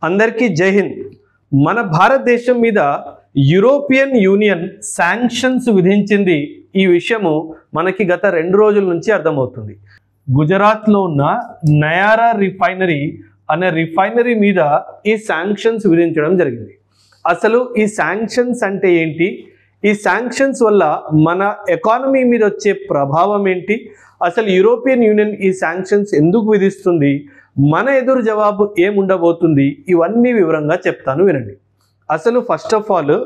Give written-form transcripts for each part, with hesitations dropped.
అందరికీ జై హింద్. మన భారతదేశం మీద యూరోపియన్ యూనియన్ శాంక్షన్స్ విధించింది. ఈ విషయము మనకి గత 2 రోజుల నుంచి అర్థమవుతుంది. గుజరాత్లో ఉన్న నయారా రిఫైనరీ అనే రిఫైనరీ మీద ఈ శాంక్షన్స్ విధించడం జరిగింది. అసలు ఈ శాంక్షన్స్ అంటే ఏంటి, ఈ శాంక్షన్స్ వల్ల మన ఎకానమీ మీద వచ్చే ప్రభావం ఏంటి, అసలు యూరోపియన్ యూనియన్ ఈ శాంక్షన్స్ ఎందుకు విధిస్తుంది, మన ఎదురు జవాబు ఏముండబోతుంది, ఇవన్నీ వివరంగా చెప్తాను, వినండి. అసలు first of all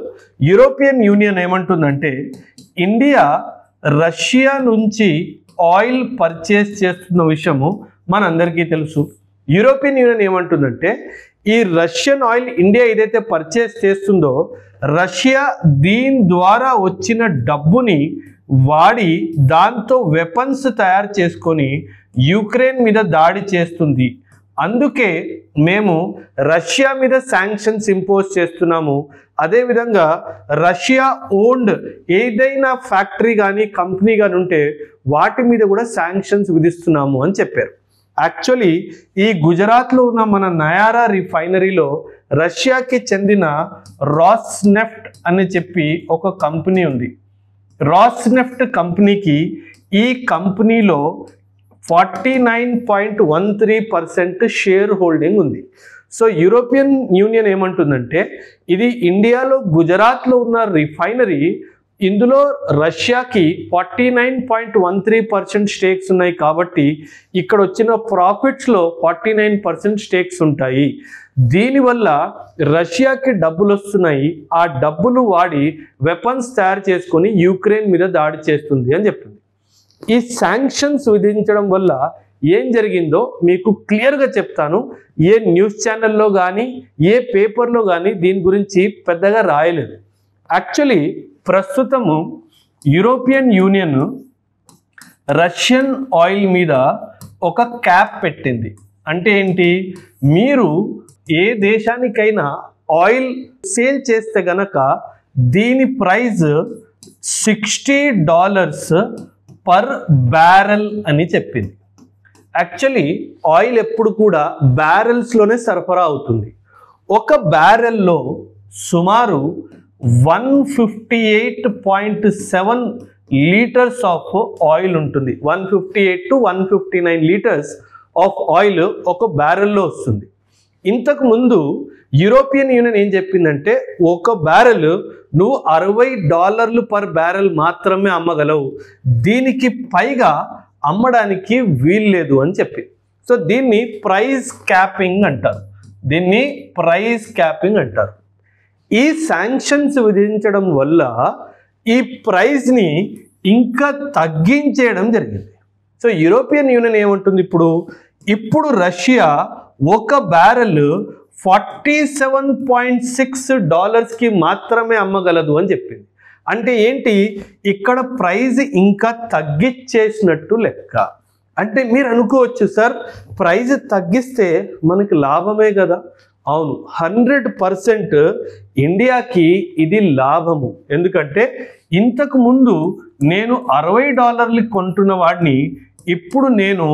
European union ఏమంటుందంటే, ఇండియా రష్యా నుంచి ఆయిల్ పర్చేస్ చేస్తున్న విషయము మనందరికీ తెలుసు. యూరోపియన్ యూనియన్ ఏమంటుందంటే, ఈ రష్యన్ ఆయిల్ ఇండియా ఏదైతే పర్చేస్ చేస్తుందో, రష్యా దీని ద్వారా వచ్చిన డబ్బుని వాడి దాంతో వెపన్స్ తయారు చేసుకొని యుక్రెయిన్ మీద దాడి చేస్తుంది. అందుకే మేము రష్యా మీద శాంక్షన్స్ ఇంపోజ్ చేస్తున్నాము. అదేవిధంగా రష్యా ఓన్డ్ ఏదైనా ఫ్యాక్టరీ కానీ కంపెనీ కానీ ఉంటే వాటి మీద కూడా శాంక్షన్స్ విధిస్తున్నాము అని చెప్పారు. యాక్చువల్లీ ఈ గుజరాత్లో ఉన్న మన నయారా రిఫైనరీలో రష్యాకి చెందిన రాస్నెఫ్ట్ అని చెప్పి ఒక కంపెనీ ఉంది. రాస్నెఫ్ట్ కంపెనీకి ఈ కంపెనీలో 49.13% షేర్ హోల్డింగ్ ఉంది. సో యూరోపియన్ యూనియన్ ఏమంటుందంటే, ఇది ఇండియాలో గుజరాత్లో ఉన్న రిఫైనరీ, ఇందులో రష్యాకి 49.13% స్టేక్స్ ఉన్నాయి కాబట్టి ఇక్కడ వచ్చిన ప్రాఫిట్స్లో 49% స్టేక్స్ ఉంటాయి. దీనివల్ల రష్యాకి డబ్బులు వస్తున్నాయి, ఆ డబ్బులు వాడి వెపన్స్ తయారు చేసుకొని యుక్రెయిన్ మీద దాడి చేస్తుంది అని చెప్తుంది. ఈ శాంక్షన్స్ విధించడం వల్ల ఏం జరిగిందో మీకు క్లియర్గా చెప్తాను. ఏ న్యూస్ ఛానల్లో కానీ ఏ పేపర్లో కానీ దీని గురించి పెద్దగా రాయలేదు. యాక్చువల్లీ ప్రస్తుతము యూరోపియన్ యూనియన్ రష్యన్ ఆయిల్ మీద ఒక క్యాప్ పెట్టింది. అంటే ఏంటి, మీరు ఏ దేశానికైనా ఆయిల్ సేల్ చేస్తే గనక దీని ప్రైస్ $60 పర్ బ్యారెల్ అని చెప్పింది. యాక్చువల్లీ ఆయిల్ ఎప్పుడు కూడా బ్యారెల్స్లోనే సరఫరా అవుతుంది. ఒక బ్యారెల్లో సుమారు 158.7 లీటర్స్ ఆఫ్ ఆయిల్ ఉంటుంది. 158 to 159 లీటర్స్ ఆఫ్ ఆయిల్ ఒక బ్యారెల్లో వస్తుంది. ఇంతకు ముందు యూరోపియన్ యూనియన్ ఏం చెప్పిందంటే, ఒక బ్యారెల్ నువ్వు $60 పర్ బ్యారెల్ మాత్రమే అమ్మగలవు, దీనికి పైగా అమ్మడానికి వీల్లేదు అని చెప్పి. సో దీన్ని ప్రైస్ క్యాపింగ్ అంటారు. ఈ శాంక్షన్స్ విధించడం వల్ల ఈ ప్రైస్ని ఇంకా తగ్గించేయడం జరిగింది. సో యూరోపియన్ యూనియన్ ఏమంటుంది, ఇప్పుడు రష్యా ఒక బ్యారెల్ $47.6కి మాత్రమే అమ్మగలదు అని చెప్పింది. అంటే ఏంటి, ఇక్కడ ప్రైస్ ఇంకా తగ్గించేసినట్టు లెక్క. అంటే మీరు అనుకోవచ్చు, సార్ ప్రైస్ తగ్గిస్తే మనకి లాభమే కదా. అవును, 100% ఇండియాకి ఇది లాభము. ఎందుకంటే ఇంతకు ముందు నేను $60 కొంటున్న వాడిని ఇప్పుడు నేను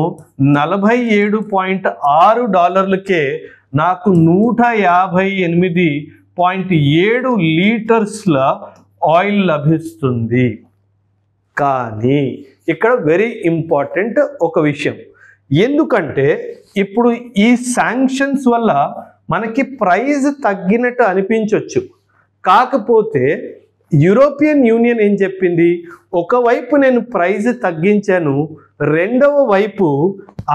$47.6కే నాకు 158.7 లీటర్స్ల ఆయిల్ లభిస్తుంది. కానీ ఇక్కడ వెరీ ఇంపార్టెంట్ ఒక విషయం, ఎందుకంటే ఇప్పుడు ఈ శాంక్షన్స్ వల్ల మనకి ప్రైస్ తగ్గినట్టు అనిపించవచ్చు. కాకపోతే యూరోపియన్ యూనియన్ ఏం చెప్పింది, ఒకవైపు నేను ప్రైస్ తగ్గించాను, రెండవ వైపు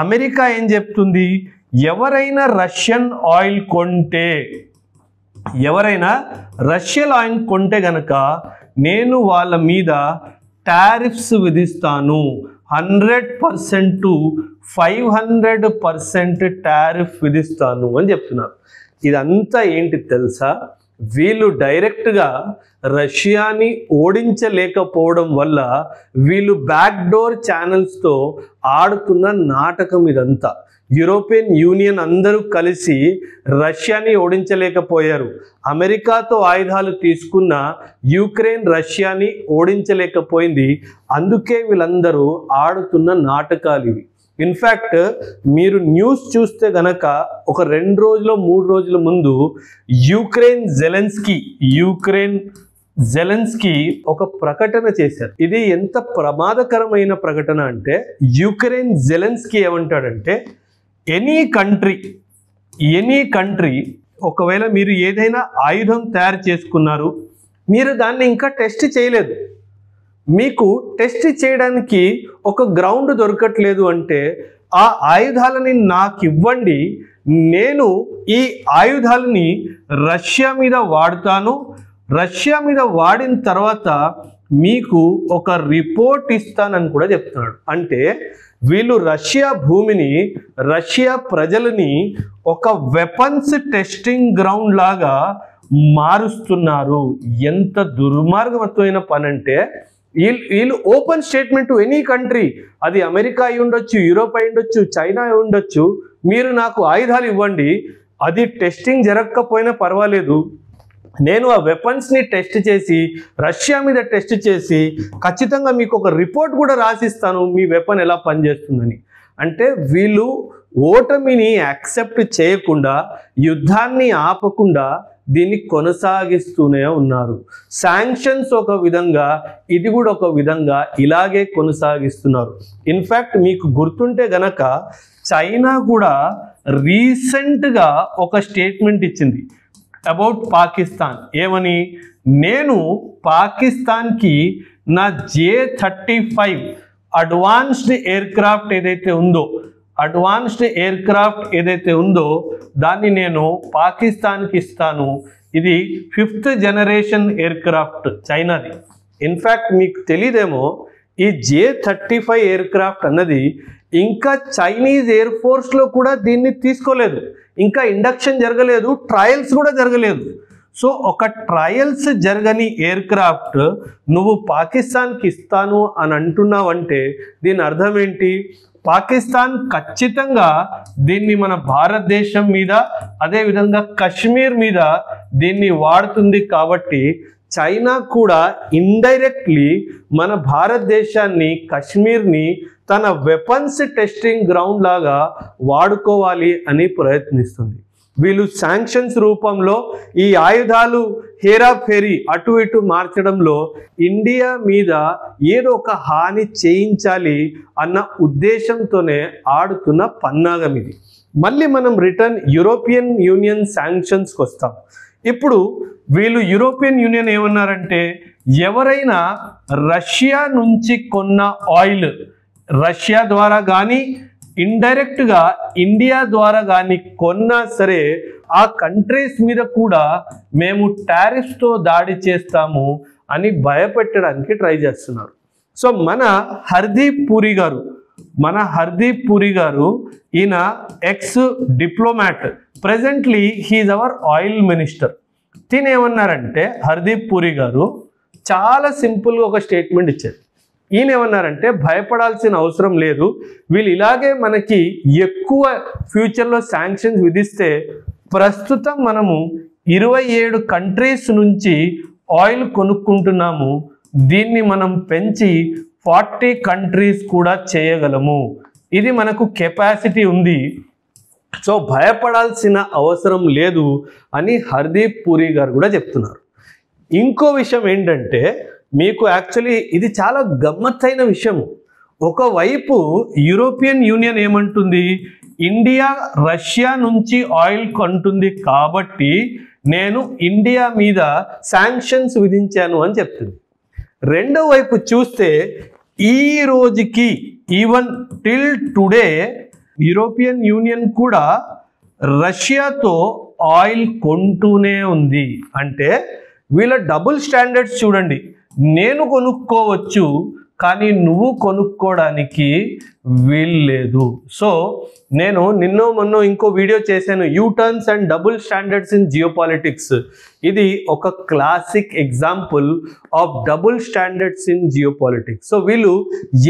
అమెరికా ఏం చెప్తుంది, ఎవరైనా రష్యన్ ఆయిల్ కొంటే గనక నేను వాళ్ళ మీద టారిఫ్స్ విధిస్తాను. 100% to 500% టారిఫ్ విధిస్తాను అని చెప్తున్నారు. ఇదంతా ఏంటి తెలుసా, వీళ్ళు డైరెక్ట్గా రష్యాని ఓడించలేకపోవడం వల్ల వీళ్ళు బ్యాక్డోర్ ఛానల్స్తో ఆడుతున్న నాటకం ఇదంతా. యూరోపియన్ యూనియన్ అందరూ కలిసి రష్యాని ఓడించలేకపోయారు. అమెరికాతో ఆయుధాలు తీసుకున్న యుక్రెయిన్ రష్యాని ఓడించలేకపోయింది. అందుకే వీళ్ళందరూ ఆడుతున్న నాటకాలు ఇవి. ఇన్ఫ్యాక్ట్ మీరు న్యూస్ చూస్తే గనక ఒక 2 రోజులు 3 రోజుల ముందు యుక్రెయిన్ జెలెన్స్కీ ఒక ప్రకటన చేశారు. ఇది ఎంత ప్రమాదకరమైన ప్రకటన అంటే, యుక్రెయిన్ జెలెన్స్కీ ఏమంటాడంటే, ఎనీ కంట్రీ ఒకవేళ మీరు ఏదైనా ఆయుధం తయారు చేసుకున్నారు, మీరు దాన్ని ఇంకా టెస్ట్ చేయలేదు, మీకు టెస్ట్ చేయడానికి ఒక గ్రౌండ్ దొరకట్లేదు అంటే ఆ ఆయుధాలని నాకు ఇవ్వండి, నేను ఈ ఆయుధాలని రష్యా మీద వాడుతాను, రష్యా మీద వాడిన తర్వాత మీకు ఒక రిపోర్ట్ ఇస్తానని కూడా చెప్తున్నాడు. అంటే వీళ్ళు రష్యా భూమిని, రష్యా ప్రజలని ఒక వెపన్స్ టెస్టింగ్ గ్రౌండ్ లాగా మారుస్తున్నారు. ఎంత దుర్మార్గమైన పని అంటే, వీళ్ళు open statement to any country, అది అమెరికా అయి ఉండొచ్చు, యూరోప్ అయి ఉండొచ్చు, చైనా అయి ఉండొచ్చు, మీరు నాకు ఆయుధాలు ఇవ్వండి, అది టెస్టింగ్ జరగకపోయినా పర్వాలేదు, నేను ఆ వెపన్స్ని టెస్ట్ చేసి రష్యా మీద టెస్ట్ చేసి ఖచ్చితంగా మీకు ఒక రిపోర్ట్ కూడా రాసిస్తాను మీ వెపన్ ఎలా పనిచేస్తుందని. అంటే వీళ్ళు ఓటమిని యాక్సెప్ట్ చేయకుండా, యుద్ధాన్ని ఆపకుండా దీన్ని కొనసాగిస్తూనే ఉన్నారు. శాంక్షన్స్ ఒక విధంగా, ఇది కూడా ఒక విధంగా ఇలాగే కొనసాగిస్తున్నారు. ఇన్ఫ్యాక్ట్ మీకు గుర్తుంటే గనక చైనా కూడా రీసెంట్గా ఒక స్టేట్మెంట్ ఇచ్చింది అబౌట్ పాకిస్తాన్. ఏమని? నేను పాకిస్తాన్కి నా J-35 అడ్వాన్స్డ్ ఎయిర్క్రాఫ్ట్ ఏదైతే ఉందో దాన్ని నేను పాకిస్తాన్కి ఇస్తాను. ఇది 5th జనరేషన్ ఎయిర్క్రాఫ్ట్ చైనాది. ఇన్ఫ్యాక్ట్ మీకు తెలియదేమో, ఈ J-35 ఎయిర్క్రాఫ్ట్ అన్నది ఇంకా చైనీస్ ఎయిర్ ఫోర్స్లో కూడా దీన్ని తీసుకోలేదు, ఇంకా ఇండక్షన్ జరగలేదు, ట్రయల్స్ కూడా జరగలేదు. సో ఒక ట్రయల్స్ జరగని ఎయిర్క్రాఫ్ట్ నువ్వు పాకిస్తాన్కి ఇస్తాను అని అంటున్నావంటే దీని అర్థం ఏంటి? పాకిస్తాన్ ఖచ్చితంగా దీన్ని మన భారతదేశం మీద, అదేవిధంగా కశ్మీర్ మీద దీన్ని వాడుతుంది. కాబట్టి చైనా కూడా ఇండైరెక్ట్లీ మన భారతదేశాన్ని, కశ్మీర్ని తన వెపన్స్ టెస్టింగ్ గ్రౌండ్ లాగా వాడుకోవాలి అని ప్రయత్నిస్తుంది. వీళ్ళు శాంక్షన్స్ రూపంలో ఈ ఆయుధాలు హేరాఫేరీ అటు ఇటు మార్చడంలో ఇండియా మీద ఏదో ఒక హాని చేయించాలి అన్న ఉద్దేశంతోనే ఆడుతున్న పన్నాగం ఇది. మళ్ళీ మనం రిటర్న్ యూరోపియన్ యూనియన్ శాంక్షన్స్కి వస్తాం. ఇప్పుడు వీళ్ళు యూరోపియన్ యూనియన్ ఏమన్నారంటే, ఎవరైనా రష్యా నుంచి కొన్న ఆయిల్, రష్యా ద్వారా కానీ ఇండైరెక్ట్గా ఇండియా ద్వారా కానీ కొన్నా సరే ఆ కంట్రీస్ మీద కూడా మేము టారిఫ్స్తో దాడి చేస్తాము అని భయపెట్టడానికి ట్రై చేస్తున్నారు. సో మన హర్దీప్ పూరి గారు ఈయన ex diplomat, presently he is our oil minister. తినేమన్నారంటే హర్దీప్ పూరి గారు చాలా సింపుల్గా ఒక స్టేట్మెంట్ ఇచ్చారు. ఈయన ఏమన్నారంటే, భయపడాల్సిన అవసరం లేదు, వీళ్ళు ఇలాగే మనకి ఎక్కువ ఫ్యూచర్లో శాంక్షన్స్ విధిస్తే ప్రస్తుతం మనము 27 కంట్రీస్ నుంచి ఆయిల్ కొనుక్కుంటున్నాము, దీన్ని మనం పెంచి 40 కంట్రీస్ కూడా చేయగలము, ఇది మనకు కెపాసిటీ ఉంది, సో భయపడాల్సిన అవసరం లేదు అని హర్దీప్ పూరి గారు కూడా చెప్తున్నారు. ఇంకో విషయం ఏంటంటే, మీకు యాక్చువల్లీ ఇది చాలా గమ్మత్తైన విషయం. ఒకవైపు యూరోపియన్ యూనియన్ ఏమంటుంది, ఇండియా రష్యా నుంచి ఆయిల్ కొంటుంది కాబట్టి నేను ఇండియా మీద శాంక్షన్స్ విధించాను అని చెప్తుంది. రెండో వైపు చూస్తే ఈ రోజుకి, even till today, European union కూడా రష్యాతో ఆయిల్ కొంటూనే ఉంది. అంటే వీళ్ళ డబుల్ స్టాండర్డ్స్ చూడండి. నేను కొనుక్కోవచ్చు కానీ నువ్వు కొనుక్కోవడానికి వీల్లేదు. సో నేను మొన్న ఇంకో వీడియో చేశాను, U-turns and double standards in geopolitics. ఇది ఒక classic example of double standards in geopolitics. So వీళ్ళు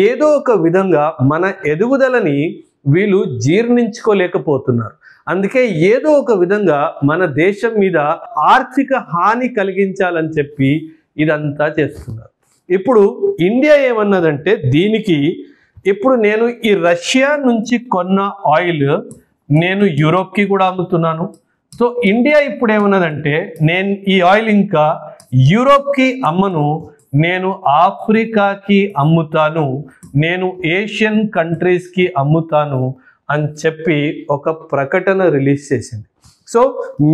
ఏదో ఒక విధంగా మన ఎదుగుదలని వీళ్ళు జీర్ణించుకోలేకపోతున్నారు. అందుకే ఏదో ఒక విధంగా మన దేశం మీద ఆర్థిక హాని కలిగించాలని చెప్పి ఇదంతా చేస్తున్నారు. ఇప్పుడు ఇండియా ఏమన్నదంటే, దీనికి ఇప్పుడు నేను ఈ రష్యా నుంచి కొన్న ఆయిల్ నేను యూరోప్కి కూడా అమ్ముతున్నాను. సో ఇండియా ఇప్పుడు ఏమన్నదంటే నేను ఈ ఆయిల్ ఇంకా యూరోప్కి అమ్మను, నేను ఆఫ్రికాకి అమ్ముతాను, నేను ఏషియన్ కంట్రీస్కి అమ్ముతాను అని చెప్పి ఒక ప్రకటన రిలీజ్ చేసింది. సో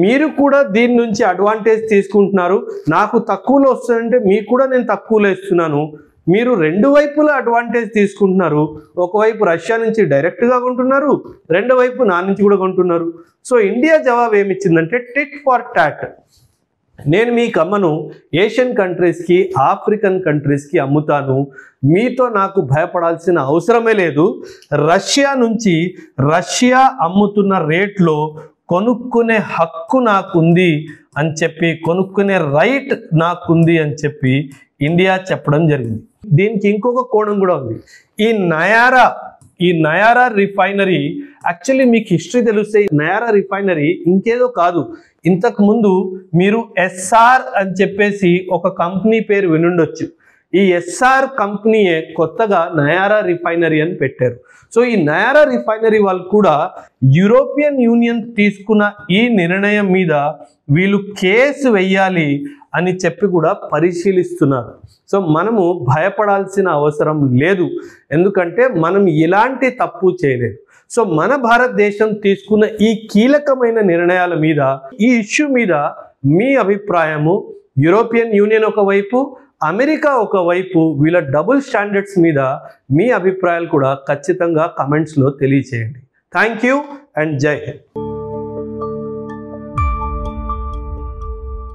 మీరు కూడా దీని నుంచి అడ్వాంటేజ్ తీసుకుంటున్నారు. నాకు తక్కువలో వస్తుందంటే మీకు కూడా నేను తక్కువలో ఇస్తున్నాను. మీరు రెండు వైపులా అడ్వాంటేజ్ తీసుకుంటున్నారు. ఒకవైపు రష్యా నుంచి డైరెక్ట్గా కొంటున్నారు, రెండో వైపు నా నుంచి కూడా కొంటున్నారు. సో ఇండియా జవాబు ఏమిచ్చిందంటే టిట్ ఫర్ టాట్, నేను మీకు అమ్మను, ఏషియన్ కంట్రీస్కి ఆఫ్రికన్ కంట్రీస్కి అమ్ముతాను, మీతో నాకు భయపడాల్సిన అవసరమే లేదు. రష్యా నుంచి రష్యా అమ్ముతున్న రేట్లో కొనుక్కునే హక్కు నాకుంది అని చెప్పి, కొనుక్కునే రైట్ నాకుంది అని చెప్పి ఇండియా చెప్పడం జరిగింది. దీనికి ఇంకొక కోణం కూడా ఉంది. ఈ నయారా రిఫైనరీ యాక్చువల్లీ మీకు హిస్టరీ తెలిస్తే నయారా రిఫైనరీ ఇంకేదో కాదు. ఇంతకు ముందు మీరు ఎస్ఆర్ అని చెప్పేసి ఒక కంపెనీ పేరు వినుండొచ్చు. ఈ ఎస్ఆర్ కంపెనీయే కొత్తగా నయారా రిఫైనరీ అని పెట్టారు. సో ఈ నయారా రిఫైనరీ వాళ్ళు కూడా యూరోపియన్ యూనియన్ తీసుకున్న ఈ నిర్ణయం మీద వీళ్ళు కేసు వెయ్యాలి అని చెప్పి కూడా పరిశీలిస్తున్నారు. సో మనము భయపడాల్సిన అవసరం లేదు, ఎందుకంటే మనం ఎలాంటి తప్పు చేయలేదు. సో మన భారతదేశం తీసుకున్న ఈ కీలకమైన నిర్ణయాల మీద, ఈ ఇష్యూ మీద మీ అభిప్రాయము, యూరోపియన్ యూనియన్ ఒకవైపు, అమెరికా ఒకవైపు, వీళ్ళ డబుల్ స్టాండర్డ్స్ మీద మీ అభిప్రాయాలు కూడా ఖచ్చితంగా కమెంట్స్లో తెలియచేయండి. థ్యాంక్ యూ అండ్ జై హింద్.